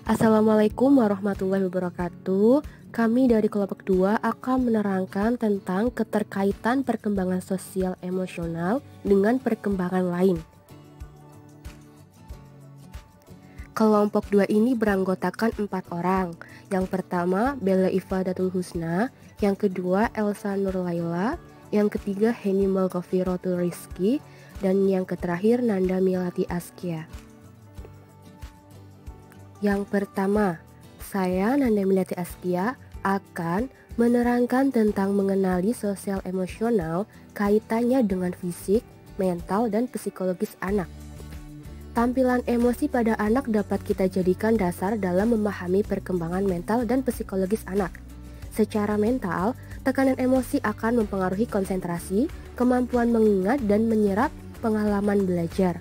Assalamualaikum warahmatullahi wabarakatuh. Kami dari kelompok 2 akan menerangkan tentang keterkaitan perkembangan sosial emosional dengan perkembangan lain. Kelompok 2 ini beranggotakan 4 orang. Yang pertama Bella Ifadatul Husna, yang kedua Elsa Nurlaila, yang ketiga Heni Malghafirotul Rizki, dan yang terakhir Nanda Milati Askia. Yang pertama, saya Nanda Milati Askia akan menerangkan tentang mengenali sosial emosional kaitannya dengan fisik, mental, dan psikologis anak. Tampilan emosi pada anak dapat kita jadikan dasar dalam memahami perkembangan mental dan psikologis anak. Secara mental, tekanan emosi akan mempengaruhi konsentrasi, kemampuan mengingat, dan menyerap pengalaman belajar.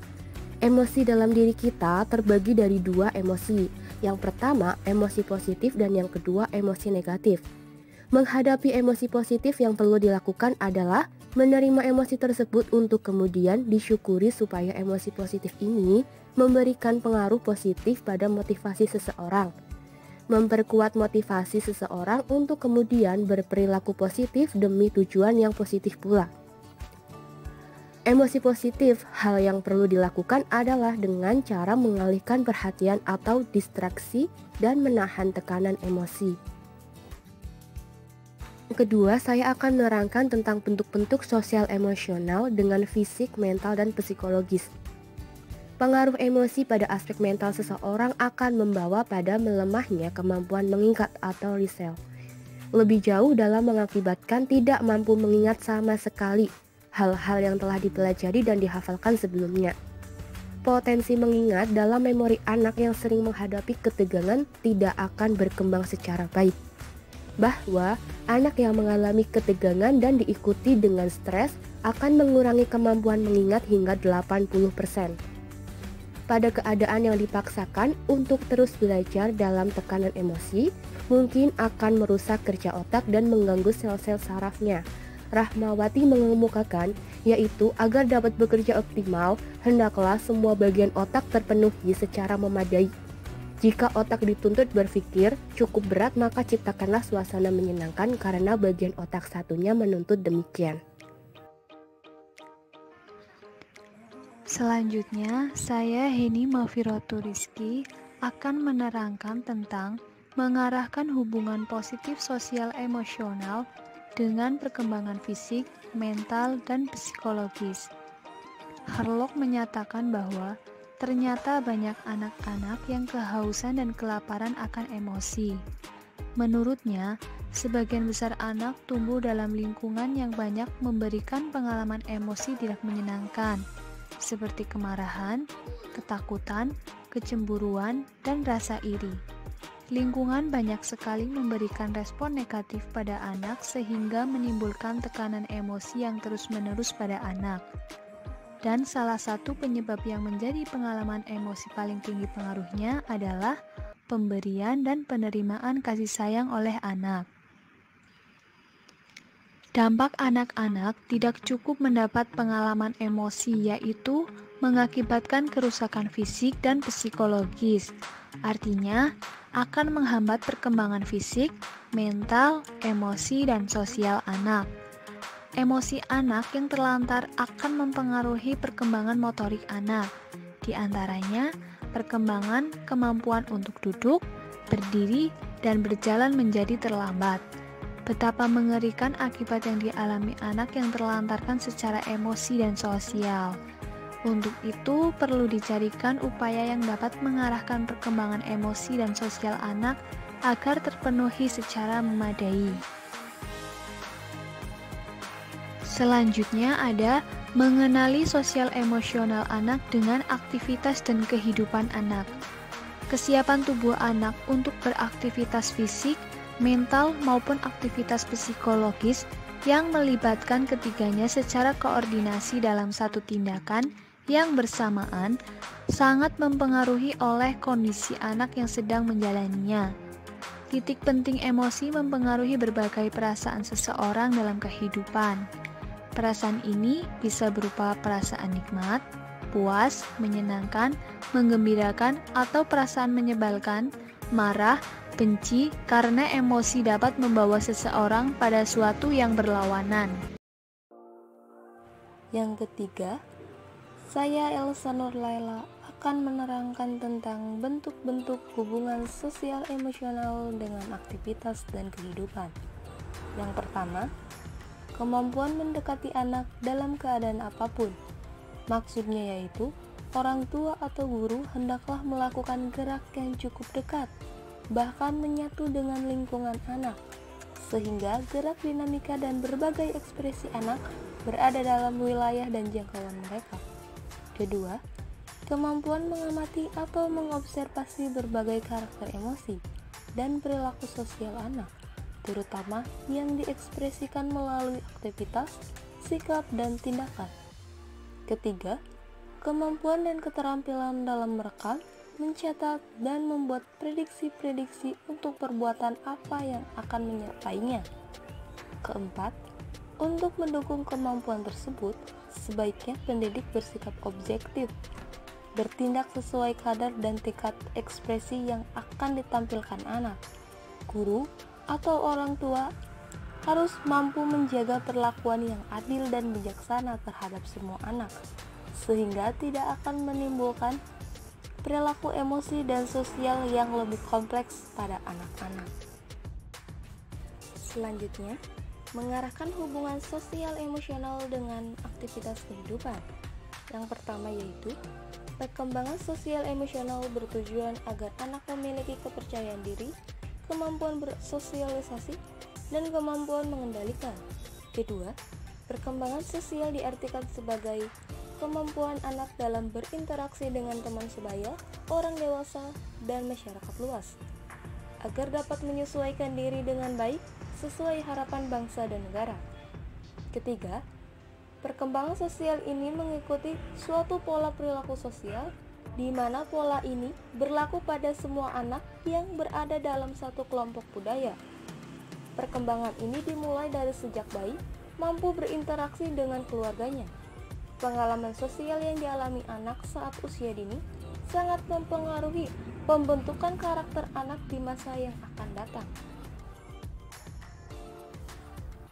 Emosi dalam diri kita terbagi dari 2 emosi. Yang pertama, emosi positif, dan yang kedua, emosi negatif. Menghadapi emosi positif yang perlu dilakukan adalah menerima emosi tersebut untuk kemudian disyukuri supaya emosi positif ini memberikan pengaruh positif pada motivasi seseorang. Memperkuat motivasi seseorang untuk kemudian berperilaku positif demi tujuan yang positif pula. Emosi positif, hal yang perlu dilakukan adalah dengan cara mengalihkan perhatian atau distraksi dan menahan tekanan emosi. Kedua, saya akan menerangkan tentang bentuk-bentuk sosial emosional dengan fisik, mental, dan psikologis. Pengaruh emosi pada aspek mental seseorang akan membawa pada melemahnya kemampuan mengingat atau recall. Lebih jauh dalam mengakibatkan tidak mampu mengingat sama sekali hal-hal yang telah dipelajari dan dihafalkan sebelumnya. Potensi mengingat dalam memori anak yang sering menghadapi ketegangan tidak akan berkembang secara baik. Bahwa anak yang mengalami ketegangan dan diikuti dengan stres akan mengurangi kemampuan mengingat hingga 80%. Pada keadaan yang dipaksakan untuk terus belajar dalam tekanan emosi, mungkin akan merusak kerja otak dan mengganggu sel-sel sarafnya. Rahmawati mengemukakan, yaitu agar dapat bekerja optimal, hendaklah semua bagian otak terpenuhi secara memadai. Jika otak dituntut berpikir cukup berat, maka ciptakanlah suasana menyenangkan karena bagian otak satunya menuntut demikian. Selanjutnya, saya Heni Malghafirotul Rizki akan menerangkan tentang mengarahkan hubungan positif sosial emosional dengan perkembangan fisik, mental, dan psikologis. Harlock menyatakan bahwa ternyata banyak anak-anak yang kehausan dan kelaparan akan emosi. Menurutnya, sebagian besar anak tumbuh dalam lingkungan yang banyak memberikan pengalaman emosi tidak menyenangkan, seperti kemarahan, ketakutan, kecemburuan, dan rasa iri. Lingkungan banyak sekali memberikan respon negatif pada anak sehingga menimbulkan tekanan emosi yang terus-menerus pada anak. Dan salah satu penyebab yang menjadi pengalaman emosi paling tinggi pengaruhnya adalah pemberian dan penerimaan kasih sayang oleh anak. Dampak anak-anak tidak cukup mendapat pengalaman emosi, yaitu mengakibatkan kerusakan fisik dan psikologis. Artinya, akan menghambat perkembangan fisik, mental, emosi, dan sosial anak. Emosi anak yang terlantar akan mempengaruhi perkembangan motorik anak, di antaranya perkembangan kemampuan untuk duduk, berdiri, dan berjalan menjadi terlambat. Betapa mengerikan akibat yang dialami anak yang terlantarkan secara emosi dan sosial. Untuk itu, perlu dicarikan upaya yang dapat mengarahkan perkembangan emosi dan sosial anak agar terpenuhi secara memadai. Selanjutnya ada mengenali sosial emosional anak dengan aktivitas dan kehidupan anak. Kesiapan tubuh anak untuk beraktivitas fisik, mental, maupun aktivitas psikologis yang melibatkan ketiganya secara koordinasi dalam satu tindakan yang bersamaan sangat mempengaruhi oleh kondisi anak yang sedang menjalaninya. Titik penting emosi mempengaruhi berbagai perasaan seseorang dalam kehidupan. Perasaan ini bisa berupa perasaan nikmat, puas, menyenangkan, menggembirakan, atau perasaan menyebalkan, marah, benci, karena emosi dapat membawa seseorang pada suatu yang berlawanan. Yang ketiga, saya Elsa Nurlaila akan menerangkan tentang bentuk-bentuk hubungan sosial emosional dengan aktivitas dan kehidupan. Yang pertama, kemampuan mendekati anak dalam keadaan apapun. Maksudnya yaitu, orang tua atau guru hendaklah melakukan gerak yang cukup dekat, bahkan menyatu dengan lingkungan anak, sehingga gerak dinamika dan berbagai ekspresi anak berada dalam wilayah dan jangkauan mereka. Kedua, kemampuan mengamati atau mengobservasi berbagai karakter emosi dan perilaku sosial anak, terutama yang diekspresikan melalui aktivitas, sikap, dan tindakan. Ketiga, kemampuan dan keterampilan dalam merekam, mencatat, dan membuat prediksi-prediksi untuk perbuatan apa yang akan menyertainya. Keempat, untuk mendukung kemampuan tersebut, sebaiknya pendidik bersikap objektif, bertindak sesuai kadar dan tingkat ekspresi yang akan ditampilkan anak. Guru atau orang tua harus mampu menjaga perlakuan yang adil dan bijaksana terhadap semua anak, sehingga tidak akan menimbulkan perilaku emosi dan sosial yang lebih kompleks pada anak-anak. Selanjutnya, mengarahkan hubungan sosial emosional dengan aktivitas kehidupan. Yang pertama yaitu, perkembangan sosial emosional bertujuan agar anak memiliki kepercayaan diri, kemampuan bersosialisasi, dan kemampuan mengendalikan. Kedua, perkembangan sosial diartikan sebagai kemampuan anak dalam berinteraksi dengan teman sebaya, orang dewasa, dan masyarakat luas, agar dapat menyesuaikan diri dengan baik sesuai harapan bangsa dan negara. Ketiga, perkembangan sosial ini mengikuti suatu pola perilaku sosial, di mana pola ini berlaku pada semua anak yang berada dalam satu kelompok budaya. Perkembangan ini dimulai dari sejak bayi, mampu berinteraksi dengan keluarganya. Pengalaman sosial yang dialami anak saat usia dini sangat mempengaruhi pembentukan karakter anak di masa yang akan datang.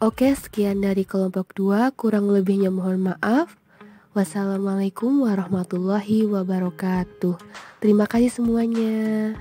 Oke, sekian dari kelompok 2, kurang lebihnya mohon maaf. Wassalamualaikum warahmatullahi wabarakatuh. Terima kasih semuanya.